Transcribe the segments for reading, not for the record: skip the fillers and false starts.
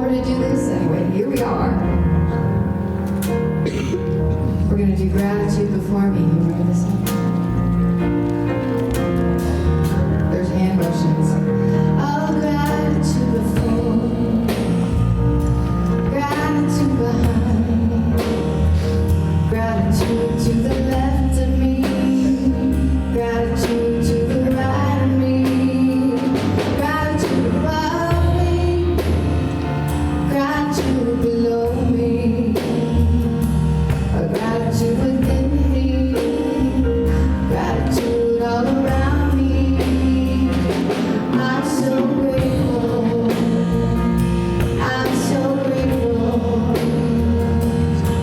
we're going to do this anyway. Here we are. We're going to do gratitude before me. You ready this up? There's hand motions. Oh, gratitude before, gratitude behind, gratitude to the left of me, gratitude to the right of me, gratitude above me, gratitude below me, a gratitude within me, gratitude all around me. I'm so grateful, I'm so grateful,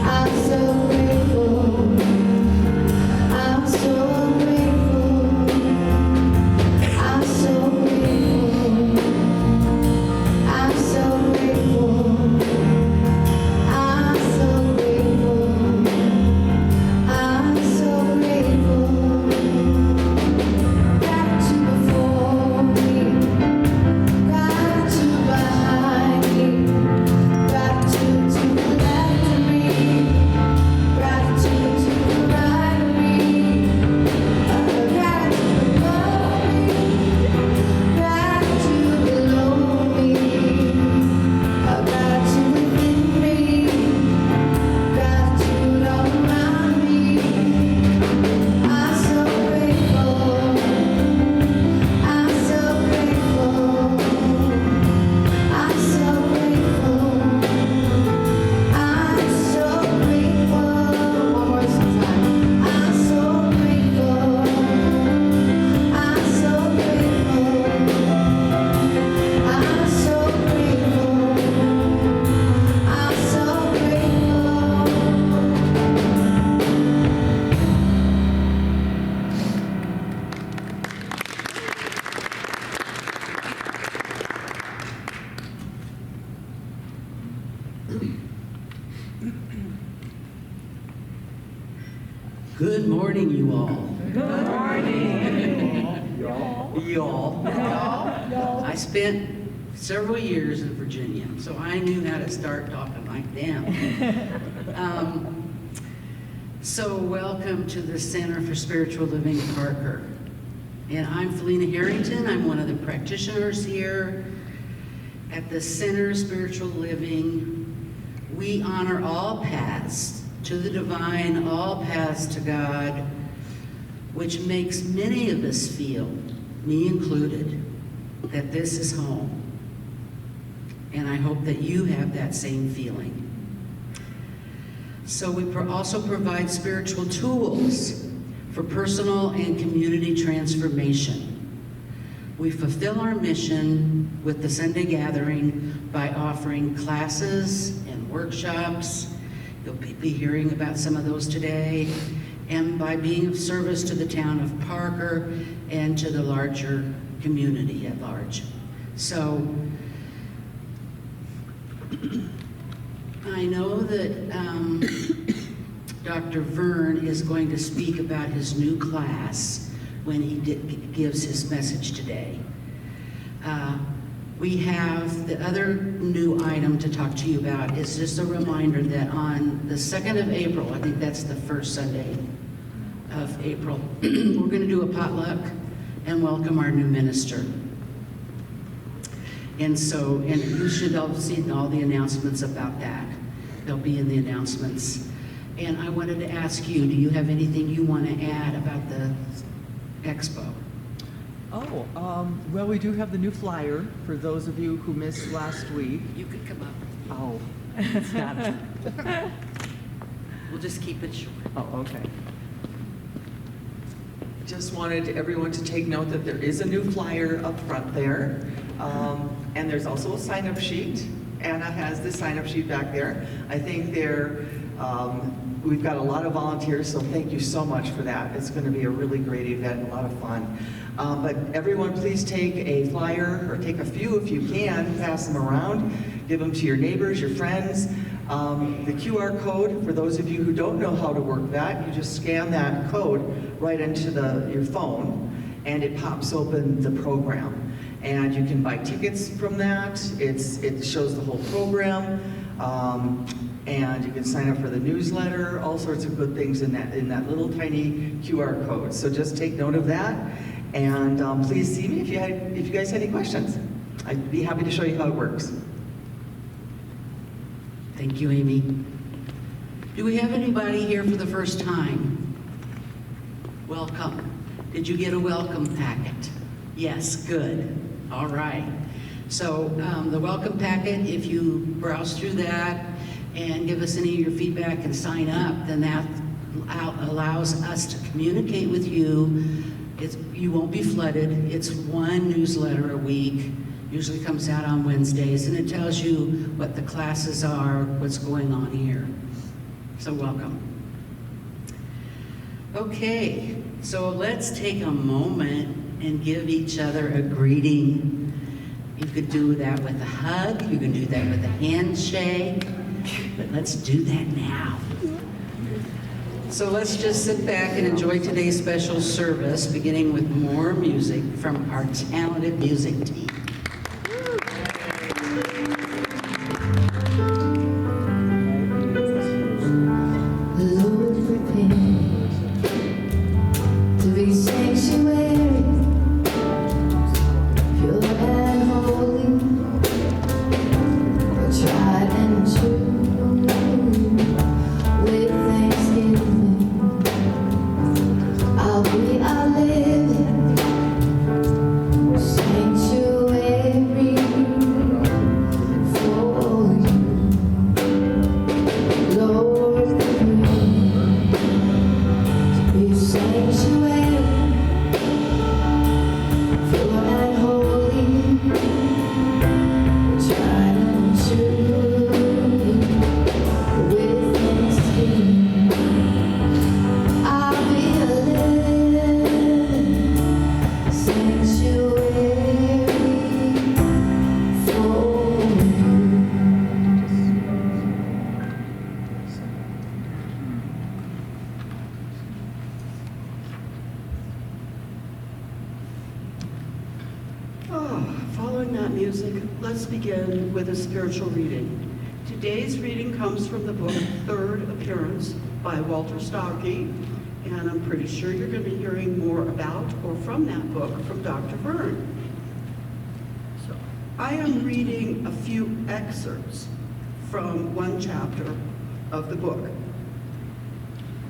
I'm so grateful, I'm so grateful, I'm so grateful, I'm so grateful, I'm so grateful, I'm so grateful. Gratitude before me, gratitude behind me, gratitude to the left of me, gratitude to the right of me, gratitude above me, gratitude below me, gratitude within me, gratitude all around me. I'm so grateful, I'm so grateful, I'm so grateful, I'm so grateful. One more time. I'm so grateful, I'm so grateful, I'm so grateful, I'm so Good morning, you all. Good morning. Y'all. I spent several years in Virginia, so I knew how to start talking like them. So welcome to the Center for Spiritual Living in Parker. And I'm Felina Harrington. I'm one of the practitioners here at the Center of Spiritual Living. We honor all paths to the divine, all paths to God, which makes many of us feel, me included, that this is home. And I hope that you have that same feeling. So we also provide spiritual tools for personal and community transformation. We fulfill our mission with the Sunday gathering by offering classes and workshops. You'll be hearing about some of those today, and by being of service to the town of Parker and to the larger community at large. So I know that Dr. Vern is going to speak about his new class when he gives his message today. We have the other new item to talk to you about is just a reminder that on the 2nd of April, I think that's the first Sunday of April, we're going to do a potluck and welcome our new minister. And you should have seen all the announcements about that. They'll be in the announcements. And I wanted to ask you, do you have anything you want to add about the expo? Well, we do have the new flyer for those of you who missed last week. You could come up. Oh, it's not. We'll just keep it short. Oh, okay. Just wanted everyone to take note that there is a new flyer up front there. And there's also a sign-up sheet. Anna has the sign-up sheet back there. I think we've got a lot of volunteers, so thank you so much for that. It's going to be a really great event, a lot of fun. But everyone, please take a flyer, or take a few if you can, pass them around, give them to your neighbors, your friends. The QR code, for those of you who don't know how to work that, you just scan that code right into your phone, and it pops open the program. and you can buy tickets from that. It shows the whole program, and you can sign up for the newsletter, all sorts of good things in that little tiny QR code. So just take note of that, and please see me if you guys have any questions. I'd be happy to show you how it works. Thank you, Amy. Do we have anybody here for the first time? Welcome. Did you get a welcome packet? Yes, good. All right. So the welcome packet, if you browse through that and give us any of your feedback and sign up, then that allows us to communicate with you. You won't be flooded. It's one newsletter a week. Usually comes out on Wednesdays, and it tells you what the classes are, what's going on here. So welcome. Okay, so let's take a moment and give each other a greeting. You could do that with a hug, you can do that with a handshake, but let's do that now. So let's just sit back and enjoy today's special service, beginning with more music from our talented music team. Lord, prepare to be sanctuary, pure and holy, tried and true, with thanksgiving. I'll be a living sanctuary for you, Lord. Be sanctuary, pure and holy, tried and true, with thanksgiving. I'll be a living sanctuary for you. Following that music, let's begin with a spiritual reading. Today's reading comes from the book Third Appearance by Walter Starkey, and I'm pretty sure you're going to be hearing more about or from that book from Dr. Vern. So I am reading a few excerpts from one chapter of the book,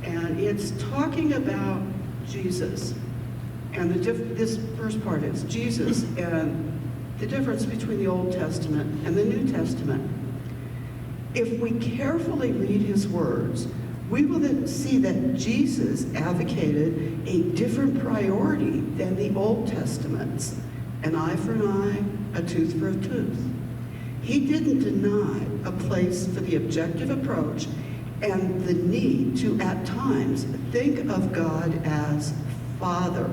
and it's talking about Jesus. And this first part is Jesus and the difference between the Old Testament and the New Testament. If we carefully read his words, we will then see that Jesus advocated a different priority than the Old Testament's, an eye for an eye, a tooth for a tooth. He didn't deny a place for the objective approach and the need to, at times, think of God as Father.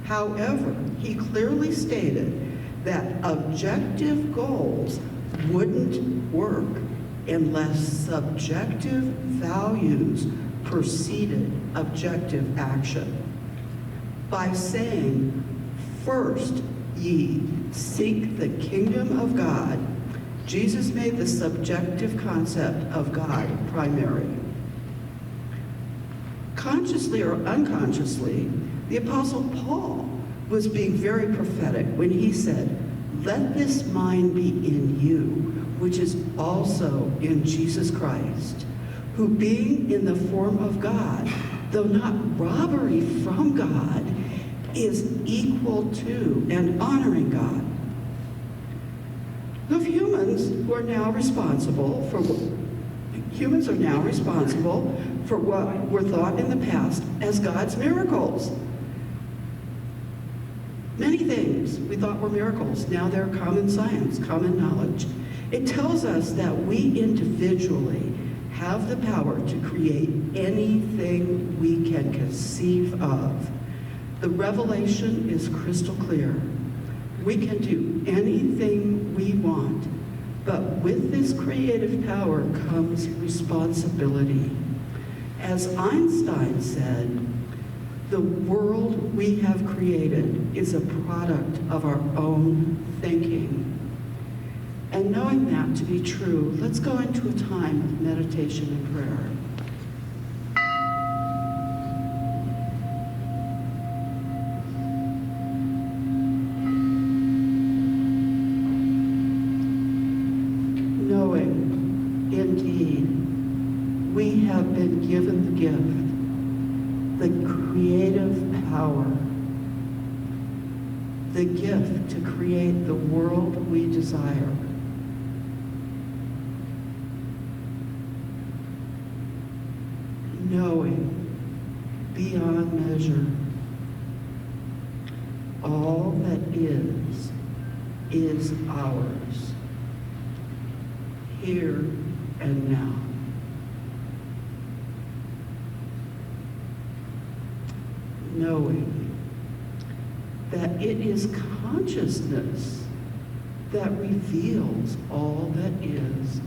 However, he clearly stated that objective goals wouldn't work unless subjective values preceded objective action. By saying, "First ye seek the kingdom of God," Jesus made the subjective concept of God primary. Consciously or unconsciously, the Apostle Paul was being very prophetic when he said, "Let this mind be in you, which is also in Jesus Christ, who being in the form of God, though not robbery from God, is equal to and honoring God." Now, humans are now responsible for what were thought in the past as God's miracles. Many things we thought were miracles, now they're common science, common knowledge. It tells us that we individually have the power to create anything we can conceive of. The revelation is crystal clear. We can do anything we want, but with this creative power comes responsibility. As Einstein said, The world we have created is a product of our own thinking. And knowing that to be true, let's go into a time of meditation and prayer. Knowing, indeed, we have been given the gift, the creative power, the gift to create the world we desire. Knowing beyond measure all that is ours, here and now. Knowing that it is consciousness that reveals all that is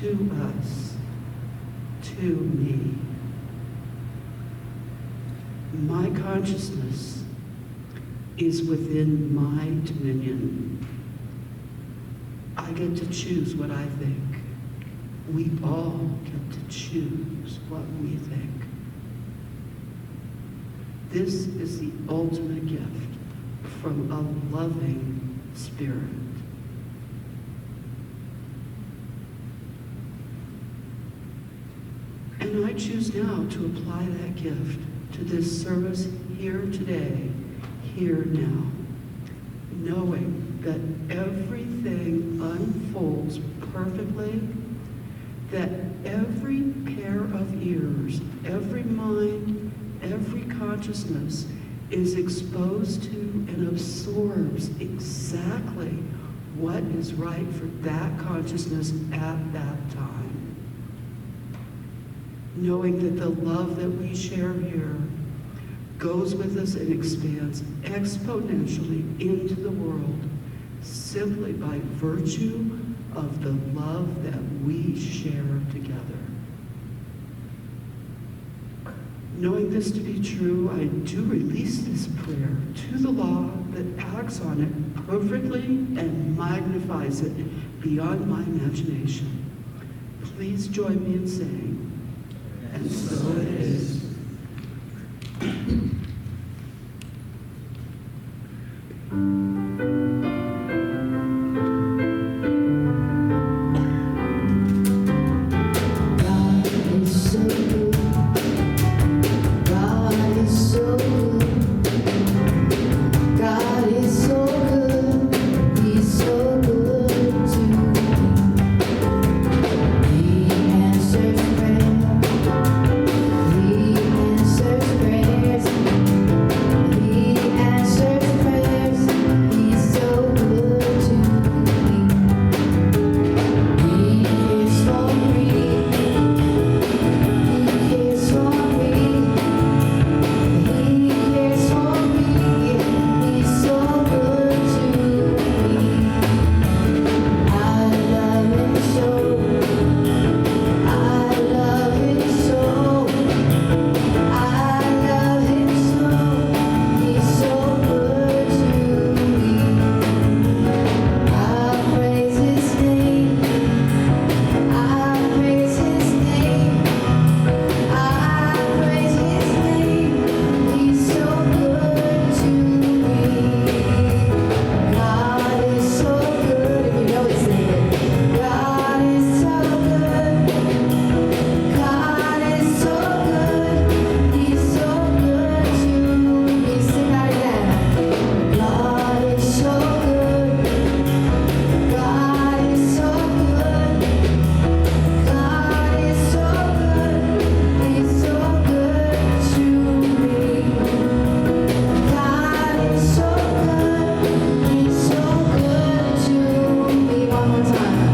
to us, to me. My consciousness is within my dominion. I get to choose what I think. We all get to choose what we think. This is the ultimate gift from a loving spirit. And I choose now to apply that gift to this service here today, here now, knowing that everything unfolds perfectly, that every pair of ears, every mind, every consciousness is exposed to and absorbs exactly what is right for that consciousness at that time. Knowing that the love that we share here goes with us and expands exponentially into the world simply by virtue of the love that we share together. Knowing this to be true, I do release this prayer to the law that acts on it perfectly and magnifies it beyond my imagination. Please join me in saying, and so it is. God is so good. God is so good. God is so good. He's so good to me. He answers prayers. He answers prayers. He answers prayers. He's so good to me. He cares for me. He cares for me. He cares for me. He's so good to me. I love him so. I love him so. I love him so. He's so good to me. I praise his name. I praise his name. I praise his name. He's so good to me. God is so good. If you know it, say it. God is so good. God is so good. He's so good to me. Sing that again. God is so good. God is so good. God is so good. He's so good to me. God is so good. He's so good to me. One more time.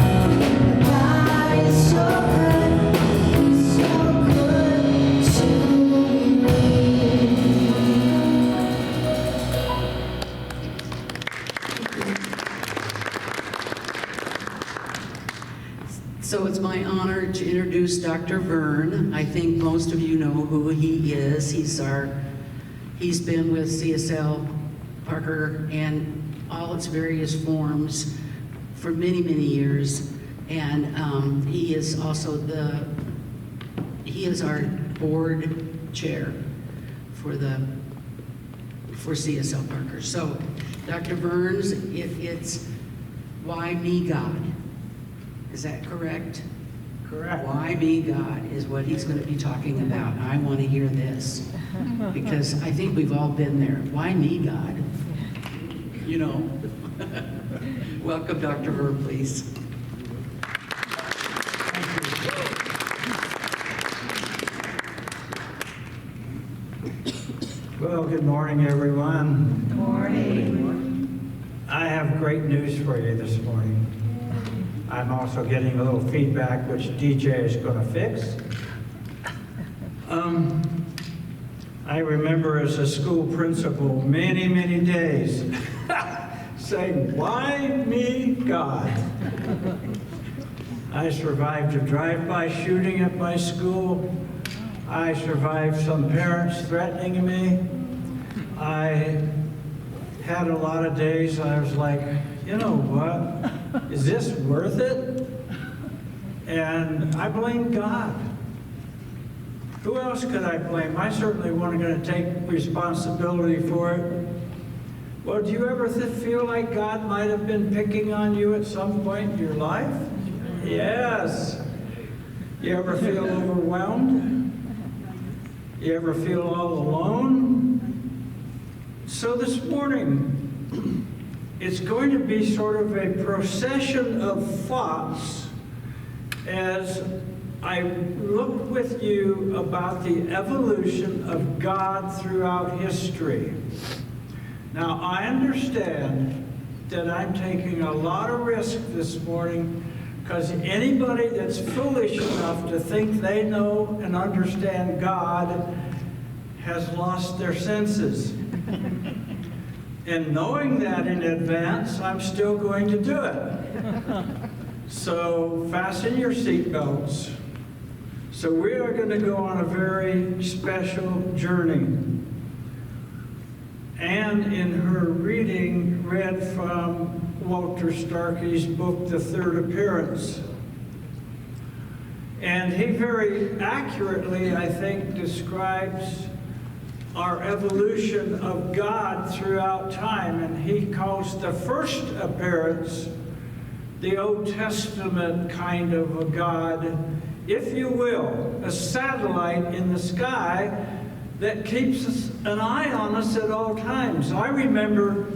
God is so good. He's so good to me. So it's my honor to introduce Dr. Vern. I think most of you know who he is. He's our He's been with CSL Parker and all its various forms for many, many years. And he is also he is our board chair for CSL Parker. So, Dr. Burns, it's Why Me God? Is that correct? Correct. Why Me God is what he's going to be talking about. And I want to hear this because I think we've all been there. Why me, God? You know. Welcome, Dr. Vern, please. Well, good morning, everyone. Good morning. I have great news for you this morning. I'm also getting a little feedback, which DJ is going to fix. I remember as a school principal many, many days saying, why me, God? I survived a drive-by shooting at my school. I survived some parents threatening me. I had a lot of days I was like, you know what? Is this worth it? And I blame God. Who else could I blame? I certainly wasn't going to take responsibility for it. Well, do you ever feel like God might have been picking on you at some point in your life? Yes. You ever feel overwhelmed? You ever feel all alone? So this morning, it's going to be sort of a procession of thoughts as I look with you about the evolution of God throughout history. Now, I understand that I'm taking a lot of risk this morning because anybody that's foolish enough to think they know and understand God has lost their senses. And knowing that in advance, I'm still going to do it. So fasten your seatbelts. So we are going to go on a very special journey. Anne, in her reading, read from Walter Starkey's book, The Third Appearance. And he very accurately, I think, describes our evolution of God throughout time. And he calls the first appearance the Old Testament kind of a God, if you will, a satellite in the sky that keeps an eye on us at all times. I remember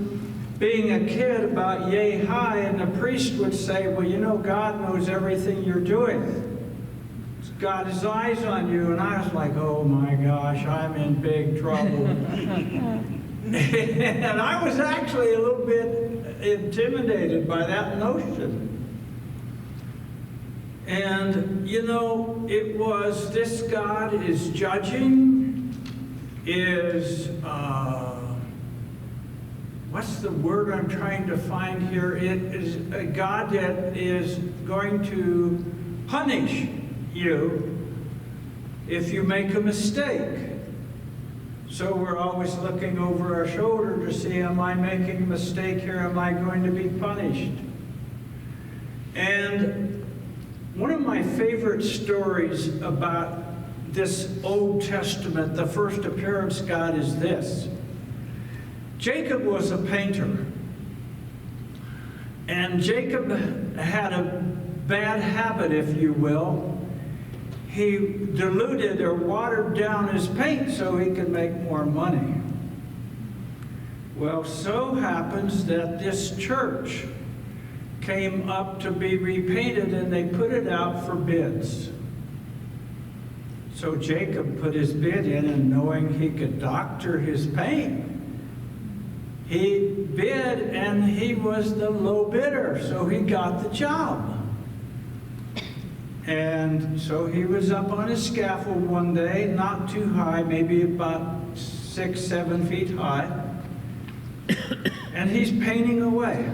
being a kid about yay high, and the priest would say, well, you know, God knows everything you're doing. He's got his eyes on you. And I was like, oh my gosh, I'm in big trouble. And I was actually a little bit intimidated by that notion. And, you know, it was this God is judging, is, what's the word I'm trying to find here? It is a God that is going to punish you if you make a mistake. So we're always looking over our shoulder to see, am I making a mistake here? Am I going to be punished? And one of my favorite stories about this Old Testament, the first appearance God, is this. Jacob was a painter. And Jacob had a bad habit, if you will. He diluted or watered down his paint so he could make more money. Well, so happens that this church came up to be repainted and they put it out for bids. So Jacob put his bid in, and knowing he could doctor his paint, he bid and he was the low bidder, so he got the job. And so he was up on his scaffold one day, not too high, maybe about 6, 7 feet high, and he's painting away.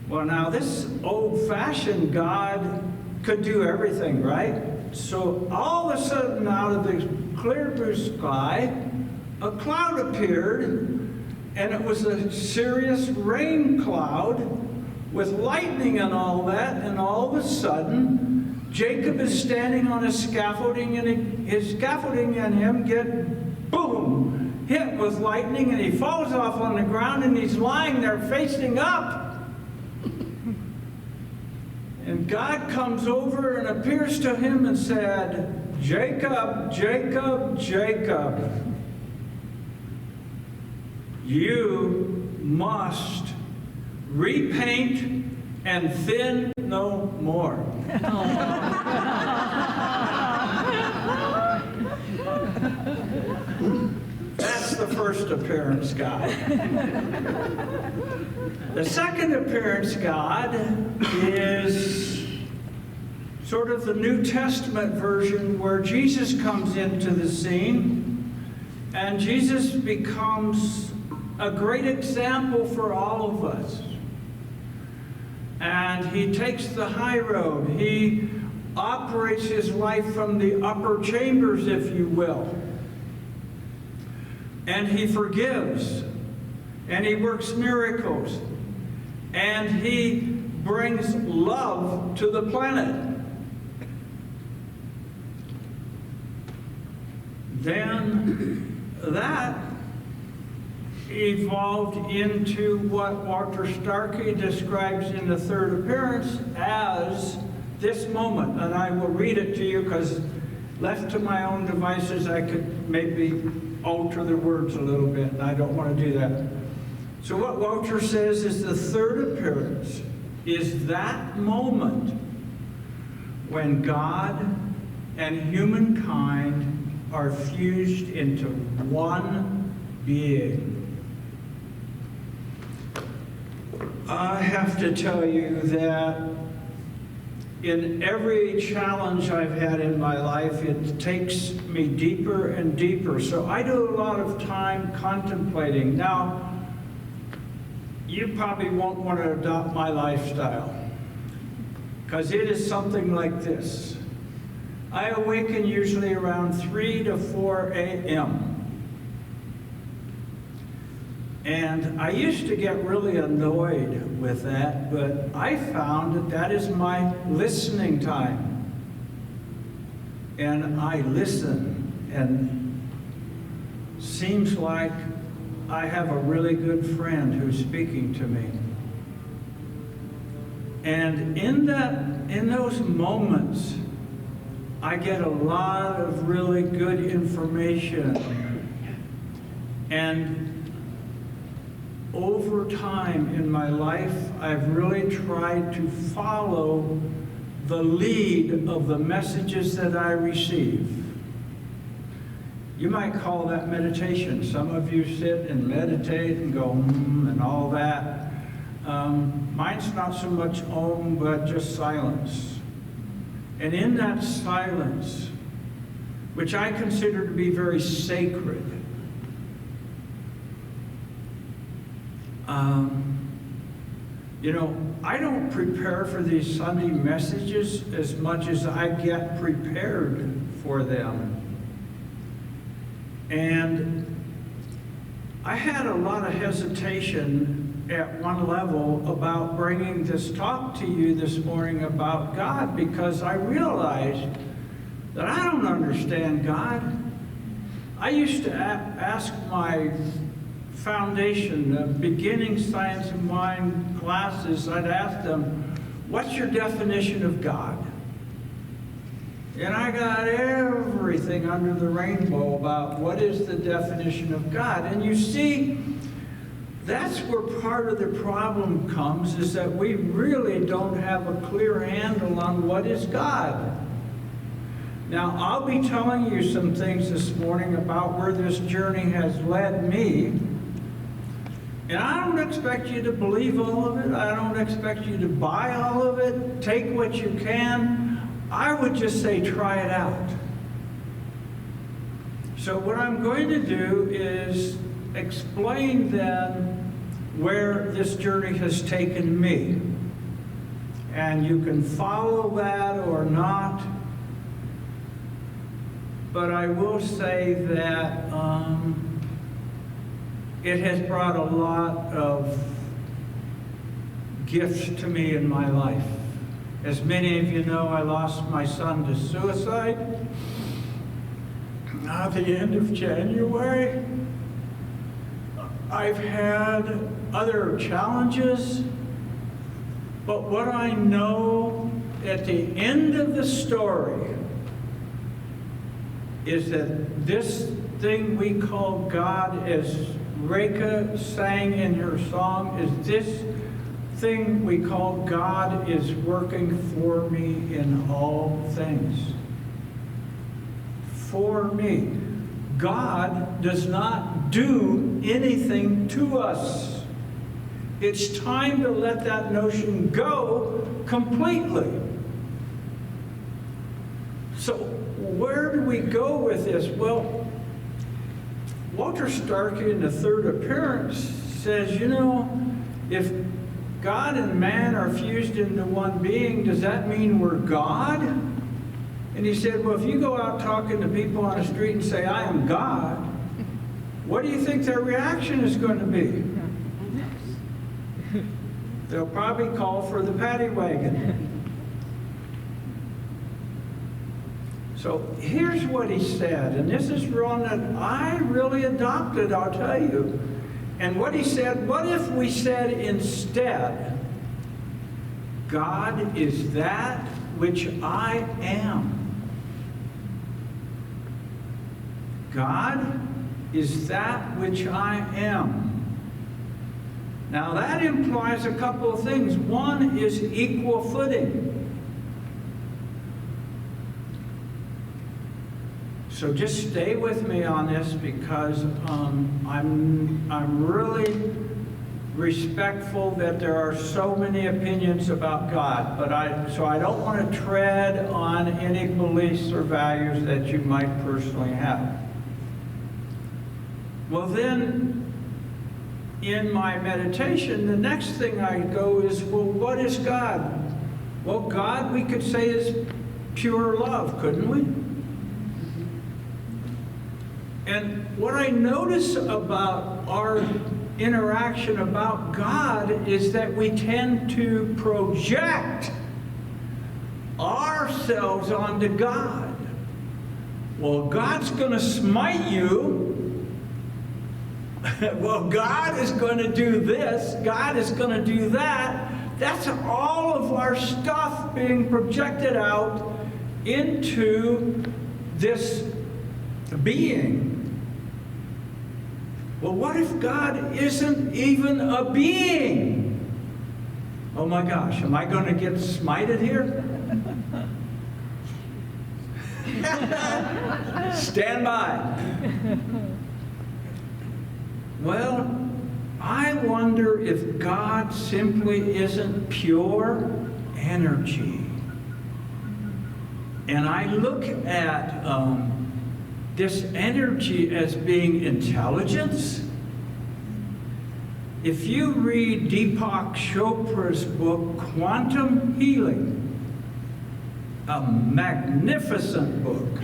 Well, now this old-fashioned God could do everything, right? So all of a sudden, out of the clear blue sky, a cloud appeared, and it was a serious rain cloud with lightning and all that, and all of a sudden, Jacob is standing on a scaffolding, and his scaffolding and him get, boom, hit with lightning, and he falls off on the ground, and he's lying there facing up. And God comes over and appears to him and said, Jacob, Jacob, Jacob, you must repaint and thin no more. That's the first appearance, God. The second appearance, God, is sort of the New Testament version where Jesus comes into the scene, and Jesus becomes a great example for all of us. And he takes the high road. He operates his life from the upper chambers, if you will. And he forgives. And he works miracles. And he brings love to the planet. Then that evolved into what Walter Starkey describes in the third appearance as this moment. And I will read it to you because left to my own devices, I could maybe alter the words a little bit, and I don't want to do that. So what Walter says is the third appearance is that moment when God and humankind are fused into one being. I have to tell you that in every challenge I've had in my life, it takes me deeper and deeper. So I do a lot of time contemplating. Now, you probably won't want to adopt my lifestyle, because it is something like this. I awaken usually around 3 to 4 a.m. And I used to get really annoyed with that, but I found that that is my listening time. And I listen, and seems like I have a really good friend who's speaking to me. And in those moments, I get a lot of really good information. And over time in my life, I've really tried to follow the lead of the messages that I receive. You might call that meditation. Some of you sit and meditate and go, and all that. Mine's not so much om, but just silence. And in that silence, which I consider to be very sacred, you know, I don't prepare for these Sunday messages as much as I get prepared for them. And I had a lot of hesitation at one level about bringing this talk to you this morning about God, because I realized that I don't understand God. I used to ask my foundation, the beginning science of mind classes, I'd ask them, what's your definition of God? And I got everything under the rainbow about what is the definition of God. And you see, that's where part of the problem comes, is that we really don't have a clear handle on what is God. Now, I'll be telling you some things this morning about where this journey has led me. And I don't expect you to believe all of it. I don't expect you to buy all of it. Take what you can. I would just say try it out. So what I'm going to do is explain then where this journey has taken me. And you can follow that or not. but I will say that it has brought a lot of gifts to me in my life. As many of you know, I lost my son to suicide at the end of January. I've had other challenges, but what I know at the end of the story is that this thing we call God, as Reka sang in her song, is this thing we call God is working for me in all things. For me. God does not do anything to us. It's time to let that notion go completely. So where do we go with this? Well, Walter Starkey in the third appearance says, you know, if God and man are fused into one being, does that mean we're God? And he said, well, if you go out talking to people on the street and say, I am God, what do you think their reaction is going to be? They'll probably call for the paddy wagon. So here's what he said, and this is one that I really adopted, I'll tell you. And what he said, what if we said instead, God is that which I am. God is that which I am. Now that implies a couple of things. One is equal footing. So just stay with me on this, because I'm really respectful that there are so many opinions about God, but I don't want to tread on any beliefs or values that you might personally have. Well then, in my meditation, the next thing I go is, well, what is God? Well, God, we could say, is pure love, couldn't we? And what I notice about our interaction about God is that we tend to project ourselves onto God. Well, God's going to smite you. Well, God is going to do this. God is going to do that. That's all of our stuff being projected out into this being. Well, what if God isn't even a being? Oh my gosh, am I going to get smited here? Stand by. Well, I wonder if God simply isn't pure energy. And I look at this energy as being intelligence. If you read Deepak Chopra's book, Quantum Healing, a magnificent book,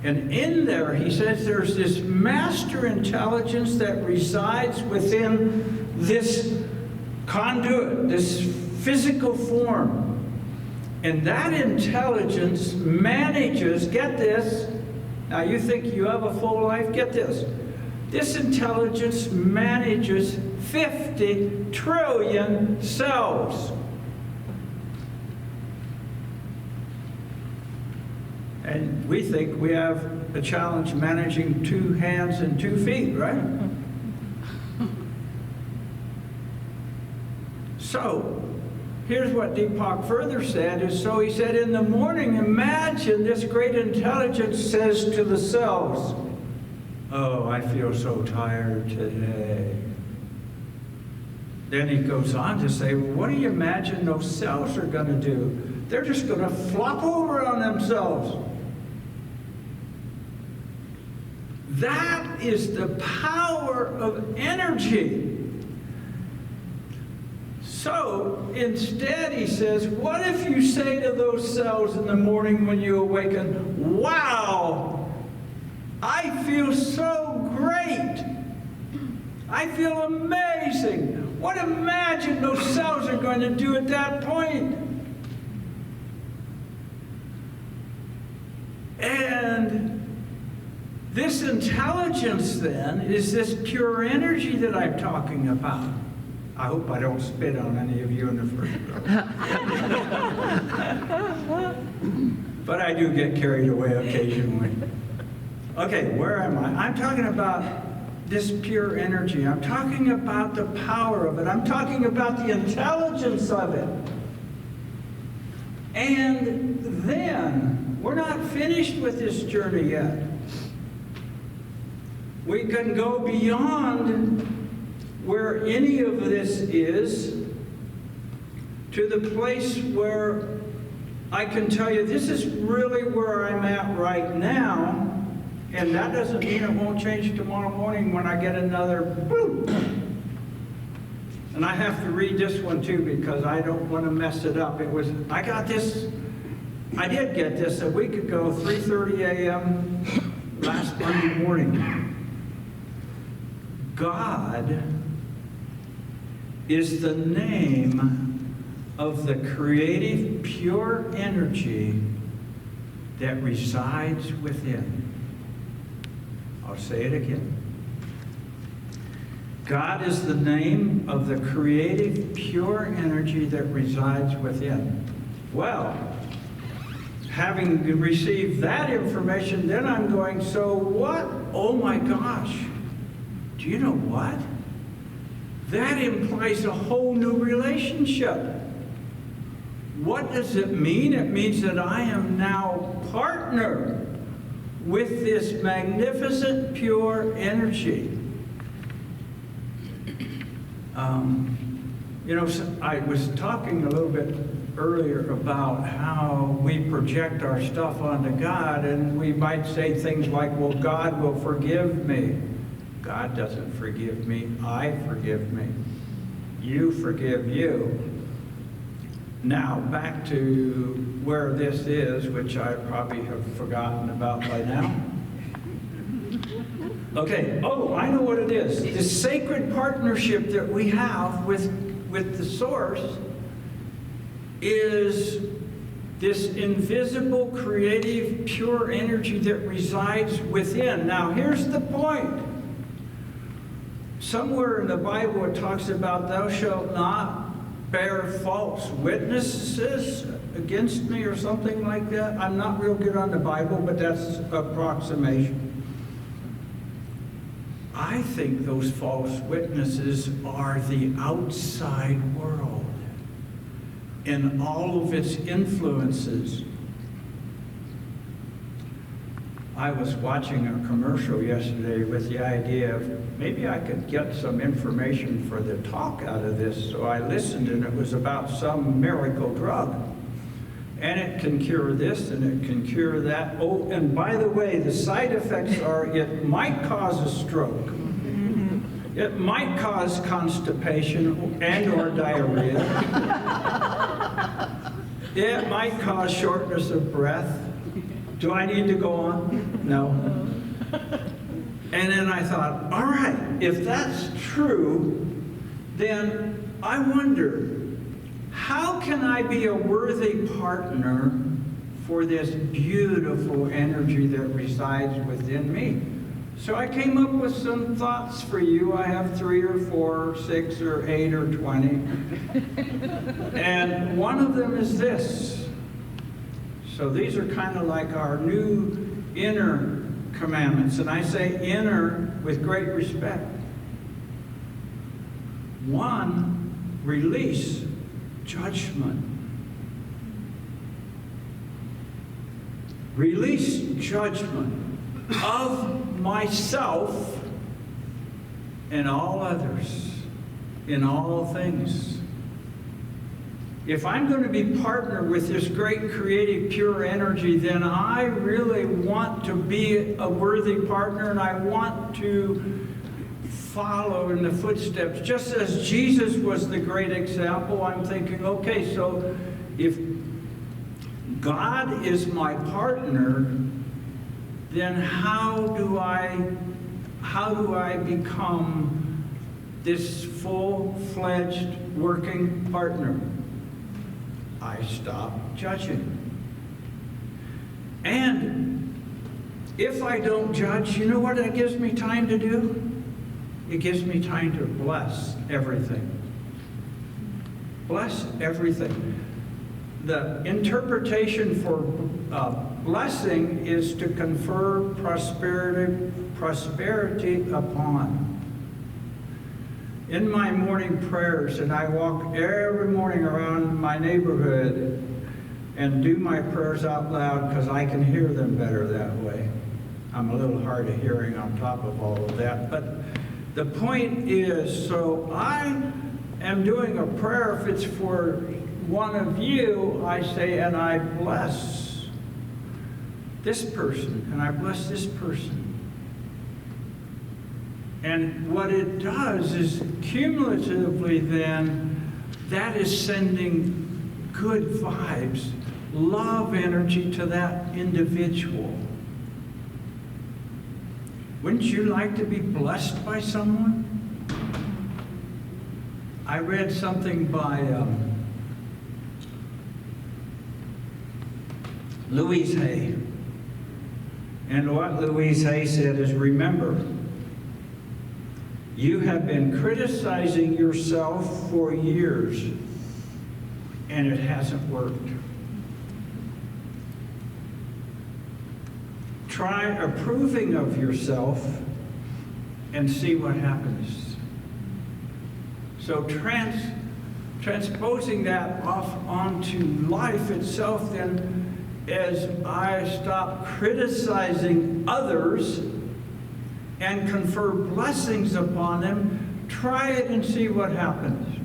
and in there he says there's this master intelligence that resides within this conduit, this physical form. And that intelligence manages, get this, now you think you have a full life, get this. This intelligence manages 50 trillion cells. And we think we have a challenge managing 2 hands and 2 feet, right? So, here's what Deepak further said, is so he said, in the morning, imagine this great intelligence says to the cells, oh, I feel so tired today. Then he goes on to say, well, what do you imagine those cells are going to do? They're just going to flop over on themselves. That is the power of energy. So So instead, he says, what if you say to those cells in the morning when you awaken, wow, I feel so great. I feel amazing. What imagine those cells are going to do at that point? And this intelligence then is this pure energy that I'm talking about. I hope I don't spit on any of you in the first row. But I do get carried away occasionally. Okay, where am I? I'm talking about this pure energy. I'm talking about the power of it. I'm talking about the intelligence of it. And then, we're not finished with this journey yet. We can go beyond where any of this is to the place where I can tell you this is really where I'm at right now, and that doesn't mean it won't change tomorrow morning when I get another boom. And I have to read this one too because I don't want to mess it up. I did get this a week ago, 3:30 a.m. last Monday morning. God is the name of the creative, pure energy that resides within. I'll say it again. God is the name of the creative, pure energy that resides within. Well, having received that information, then I'm going, so what? Oh my gosh. Do you know what? That implies a whole new relationship. What does it mean? It means that I am now partner with this magnificent pure energy. I was talking a little bit earlier about how we project our stuff onto God, and we might say things like, well, God will forgive me. God doesn't forgive me. I forgive me. You forgive you. Now, back to where this is, which I probably have forgotten about by now. Okay, oh, I know what it is. The sacred partnership that we have with the Source is this invisible, creative, pure energy that resides within. Now, here's the point. Somewhere in the Bible it talks about thou shalt not bear false witnesses against me or something like that. I'm not real good on the Bible, but that's approximation. I think those false witnesses are the outside world and all of its influences. I was watching a commercial yesterday with the idea of maybe I could get some information for the talk out of this, so I listened, and it was about some miracle drug. And it can cure this, and it can cure that. Oh, and by the way, the side effects are it might cause a stroke. It might cause constipation and or diarrhea. It might cause shortness of breath. Do I need to go on? No. And then I thought, all right, if that's true, then I wonder, how can I be a worthy partner for this beautiful energy that resides within me? So I came up with some thoughts for you. I have 3 or 4, 6 or 8 or 20. And one of them is this. So these are kind of like our new inner commandments. And I say inner with great respect. 1, release judgment. Release judgment of myself and all others in all things. If I'm going to be partner with this great creative pure energy, then I really want to be a worthy partner, and I want to follow in the footsteps. Just as Jesus was the great example, I'm thinking, okay, so if God is my partner, then how do I become this full-fledged working partner? I stop judging. And if I don't judge, you know what that gives me time to do? It gives me time to bless everything. Bless everything. The interpretation for blessing is to confer prosperity upon. In my morning prayers, and I walk every morning around my neighborhood and do my prayers out loud because I can hear them better that way. I'm a little hard of hearing on top of all of that. But the point is, so I am doing a prayer. If it's for one of you, I say, and I bless this person, and I bless this person. And what it does is cumulatively then, that is sending good vibes, love energy to that individual. Wouldn't you like to be blessed by someone? I read something by Louise Hay. And what Louise Hay said is, remember, you have been criticizing yourself for years, and it hasn't worked. Try approving of yourself and see what happens. So transposing that off onto life itself, then, as I stop criticizing others and confer blessings upon them, try it and see what happens.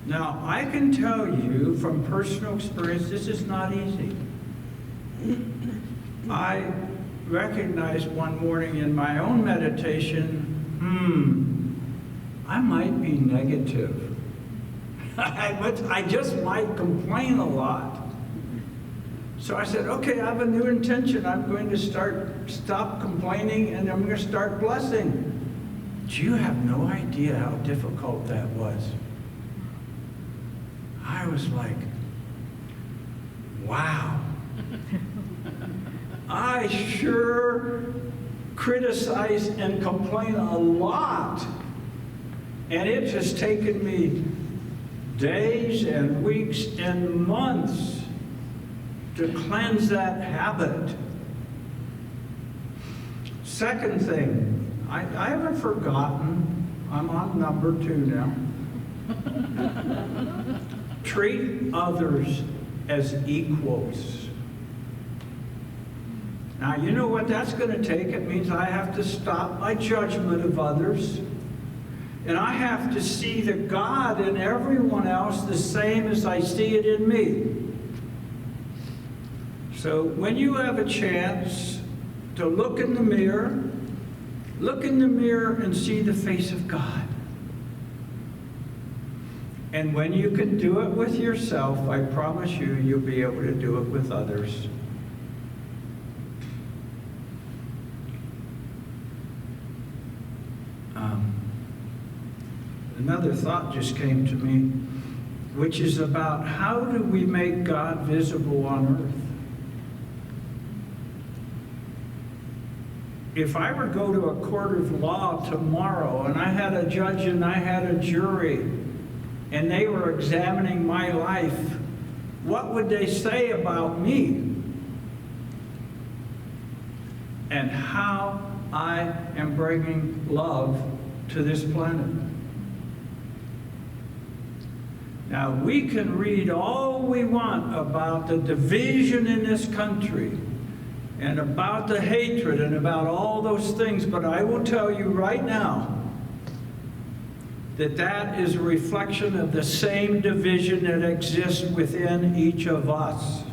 Now, I can tell you from personal experience, this is not easy. I recognized one morning in my own meditation, I might be negative. I just might complain a lot. So I said, okay, I have a new intention. I'm going to stop complaining, and I'm going to start blessing. But you have no idea how difficult that was. I was like, wow. I sure criticize and complain a lot. And it has taken me days and weeks and months to cleanse that habit. Second thing, I haven't forgotten, I'm on number 2 now. Treat others as equals. Now, you know what that's going to take? It means I have to stop my judgment of others, and I have to see the God in everyone else the same as I see it in me. So when you have a chance to look in the mirror and see the face of God. And when you can do it with yourself, I promise you, you'll be able to do it with others. Another thought just came to me, which is about how do we make God visible on earth? If I were to go to a court of law tomorrow and I had a judge and I had a jury and they were examining my life, what would they say about me? And how I am bringing love to this planet. Now, we can read all we want about the division in this country and about the hatred and about all those things, but I will tell you right now that that is a reflection of the same division that exists within each of us.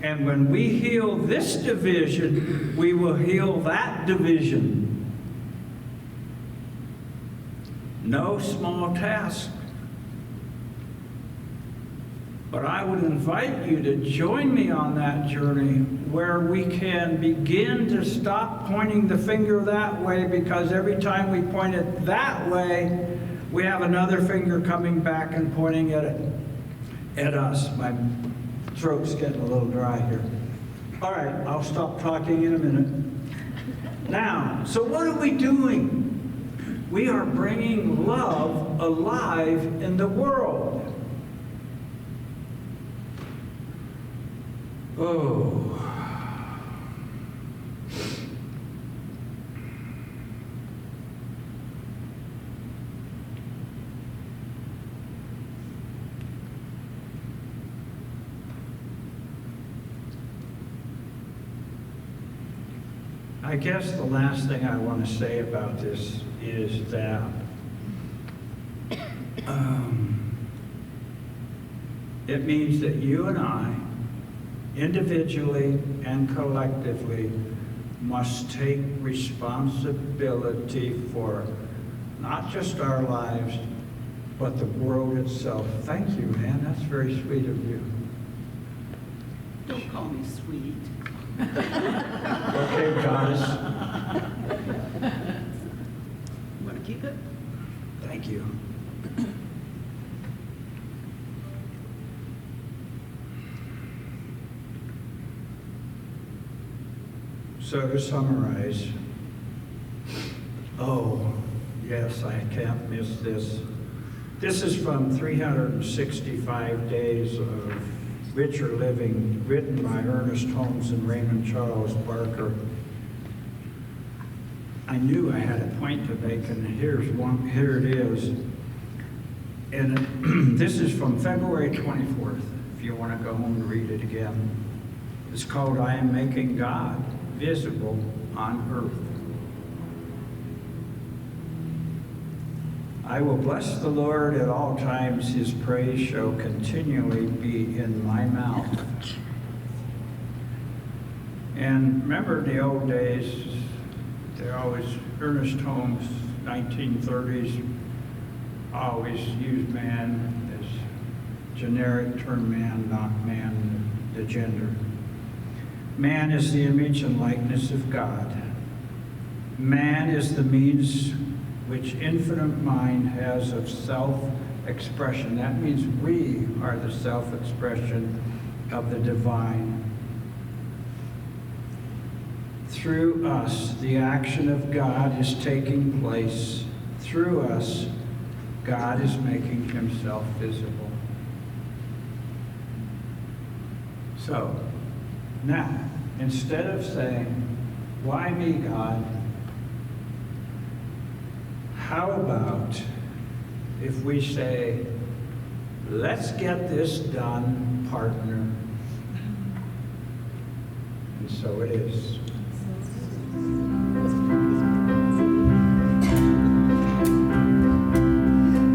And when we heal this division, we will heal that division. no small task. But I would invite you to join me on that journey where we can begin to stop pointing the finger that way, because every time we point it that way, we have another finger coming back and pointing at us. My throat's getting a little dry here. All right, I'll stop talking in a minute. Now, so what are we doing? We are bringing love alive in the world. Oh. I guess the last thing I want to say about this is that it means that you and I, individually and collectively, must take responsibility for not just our lives, but the world itself. Thank you, man. That's very sweet of you. Don't call me sweet. Okay, goddess. Want to keep it? Thank you. So to summarize, oh, yes, I can't miss this. This is from 365 Days of Richer Living, written by Ernest Holmes and Raymond Charles Barker. I knew I had a point to make, and here it is. And this is from February 24th, if you want to go home and read it again. It's called, I Am Making God Visible on Earth. I will bless the Lord at all times. His praise shall continually be in my mouth. And remember in the old days, they always, Ernest Holmes, 1930s, always used man as generic term man, not man, the gender. Man is the image and likeness of God. Man is the means which infinite mind has of self-expression. That means we are the self-expression of the divine. Through us, the action of God is taking place. Through us, God is making himself visible. So, now, instead of saying, why me, God? How about if we say, let's get this done, partner? And so it is.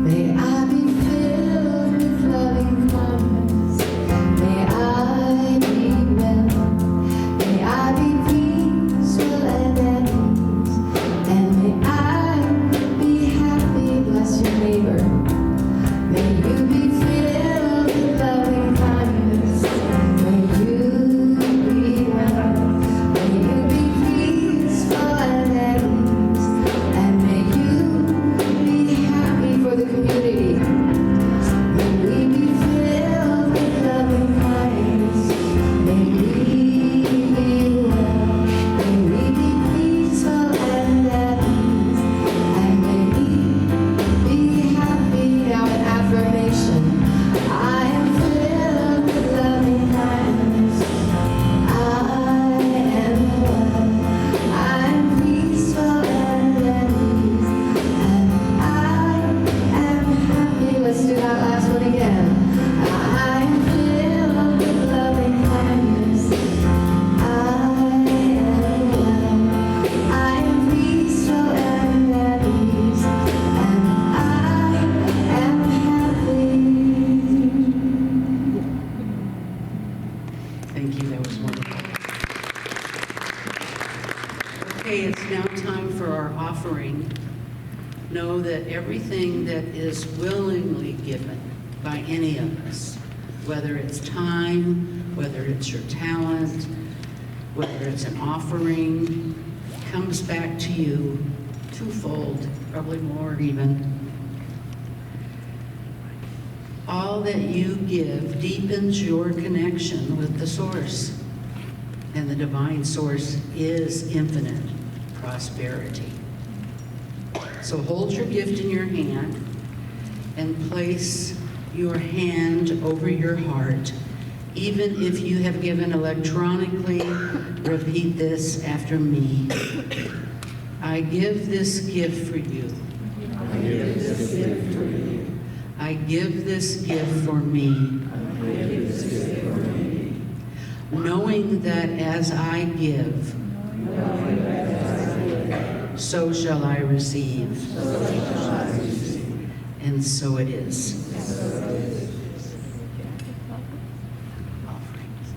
May I be filled with loving kindness. May I be well. May I be peaceful and at ease. And may I be happy. Bless your neighbor. May you be filled with loving kindness. May you be well. May you be peaceful and at ease. And may you be happy for the community. May we be filled with loving kindness. May we be well. May we be peaceful and at ease. And may we be happy. Now an affirmation. I am filled with loving kindness. I am well. I am peaceful and at ease. And I am happy. Let's do that last one again. I am filled with loving kindness. I am well. I am peaceful and at ease. And I am happy. Thank you, that was wonderful. Okay, it's now time for our offering. know that everything that is willingly given by any of us, whether it's time, whether it's your talent, whether it's an offering, comes back to you twofold, probably more even. All that you give deepens your connection with the source, and the divine source is infinite prosperity. So hold your gift in your hand and place your hand over your heart. Even if you have given electronically, repeat this after me. I give this gift for you. I give this gift for you. I give this gift for me. I give this gift for me. Knowing that as I give, Knowing that as I give, so shall I receive. so shall I receive. And so it is. So it is. Offerings.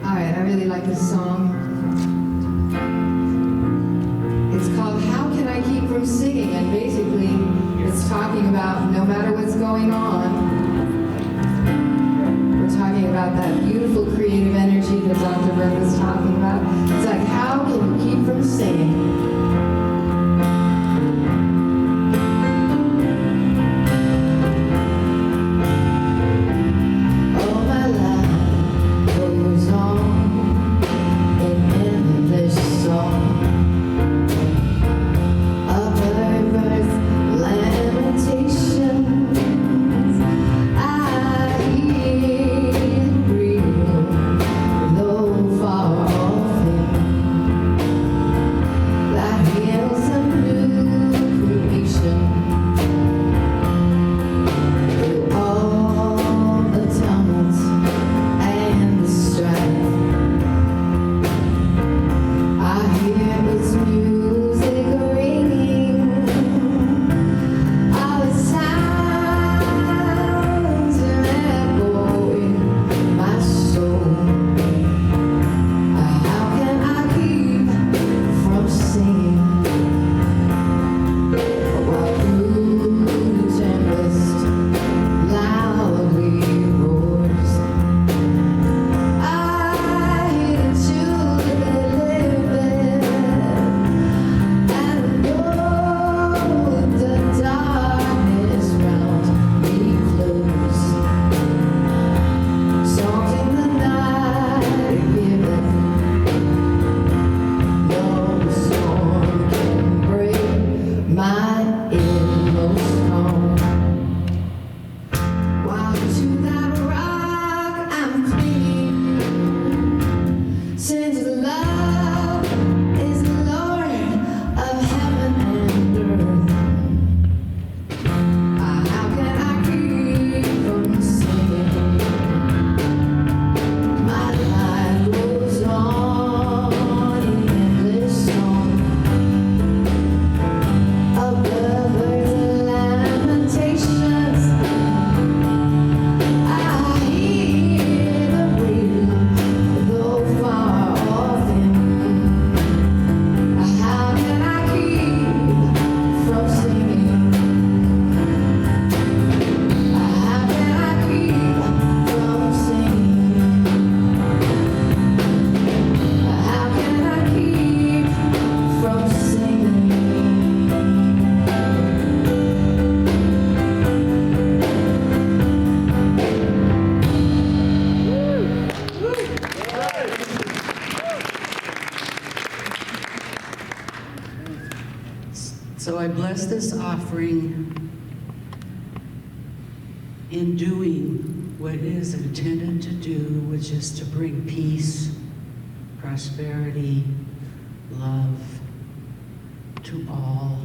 All right, I really like this song. It's called How Can I Keep From Singing? And basically, it's talking about no matter what's going on, we're talking about that beautiful creative energy that Dr. Vern was talking about. It's like, how can you keep from singing? Oh, my life goes on in endless song. Of her birth, lamentations, I hear and breathe, though far off him, that heals a new creation. Through all the tumult and the strife, I hear its music ringing. All the sounds an echo in my soul. How can I keep from singing while through the tempest loudly roars? I hear the children living and know the darkness round me close. Songs in the night given, no storm can break my inmost calm. While to that rock I'm clinging, since love is the Lord of heaven and earth. How can I keep from singing? My life goes on in endless song of lovers and lamentations. I hear the breathing, though far off him. How can I keep from singing? How can I keep from singing? How can I keep from singing? So I bless this offering in doing what it is intended to do, which is to bring peace, prosperity, love to all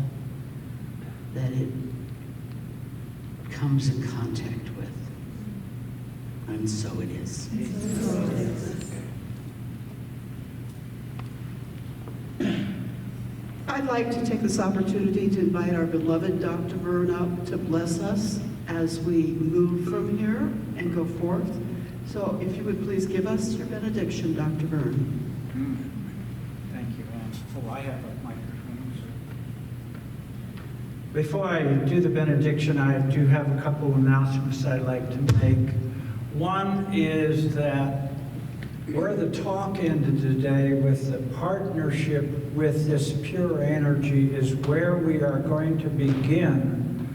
that it comes in contact with. And so it is. I'd like to take this opportunity to invite our beloved Dr. Vern up to bless us as we move from here and go forth. So if you would please give us your benediction, Dr. Vern. Thank you, Ann. Oh, I have a microphone. Before I do the benediction, I do have a couple of announcements I'd like to make. One is that where the talk ended today with the partnership with this pure energy is where we are going to begin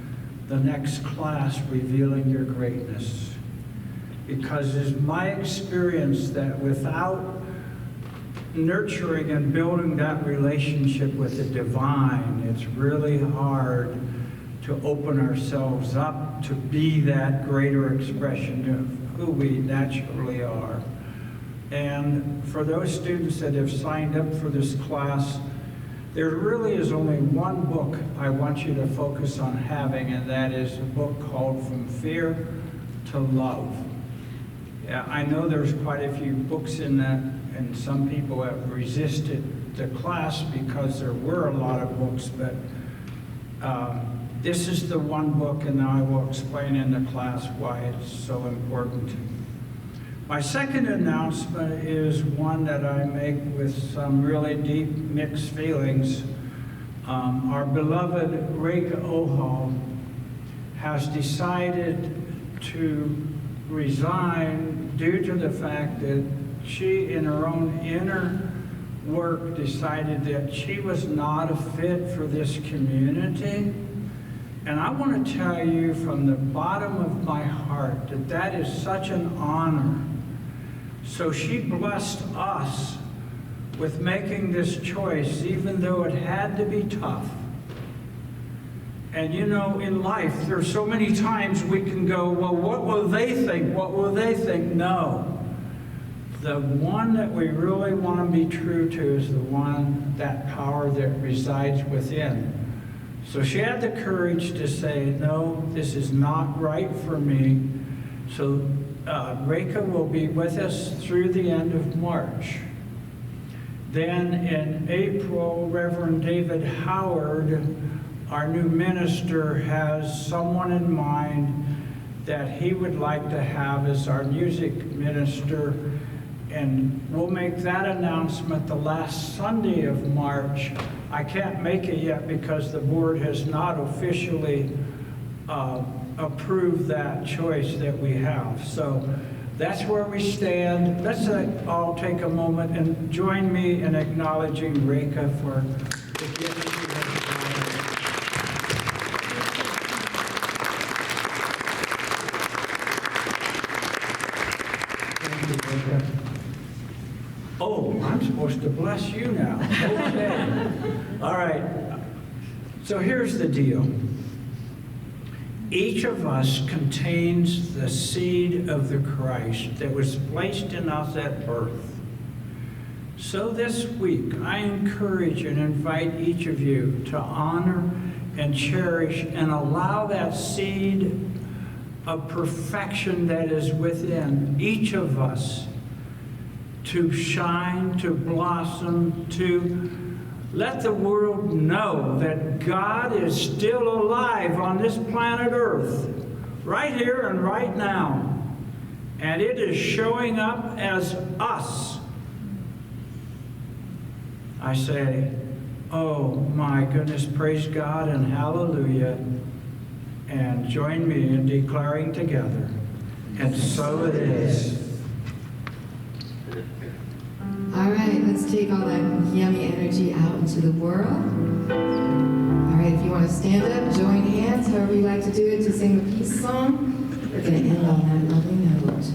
the next class, Revealing Your Greatness. Because it's my experience that without nurturing and building that relationship with the divine, it's really hard to open ourselves up to be that greater expression of who we naturally are. And for those students that have signed up for this class, there really is only one book I want you to focus on having, and that is a book called From Fear to Love. Yeah, I know there's quite a few books in that, and some people have resisted the class because there were a lot of books, but this is the one book, and now I will explain in the class why it's so important. My second announcement is one that I make with some really deep mixed feelings. Our beloved Reka Ohal has decided to resign due to the fact that she, in her own inner work, decided that she was not a fit for this community. And I want to tell you from the bottom of my heart that that is such an honor. So she blessed us with making this choice, even though it had to be tough. And you know, in life, there's so many times we can go, well, what will they think? What will they think? No. The one that we really want to be true to is the one, that power that resides within. So she had the courage to say, no, this is not right for me. So Reka will be with us through the end of March. Then in April, Reverend David Howard, our new minister, has someone in mind that he would like to have as our music minister. And we'll make that announcement the last Sunday of March. I can't make it yet because the board has not officially approved that choice that we have. So that's where we stand. Let's all take a moment and join me in acknowledging Reka for the gift she has provided. Thank you, Reka. Oh, I'm supposed to bless you now. Okay. All right. So here's the deal. Each of us contains the seed of the Christ that was placed in us at birth. So this week, I encourage and invite each of you to honor and cherish and allow that seed of perfection that is within each of us to shine, to blossom, to let the world know that God is still alive on this planet Earth, right here and right now. And it is showing up as us. I say, oh my goodness, praise God and hallelujah. And join me in declaring together, and so it is. All right, let's take all that yummy energy out into the world. All right, if you want to stand up, join hands, however you like to do it, to sing the peace song. We're going to end on that lovely note.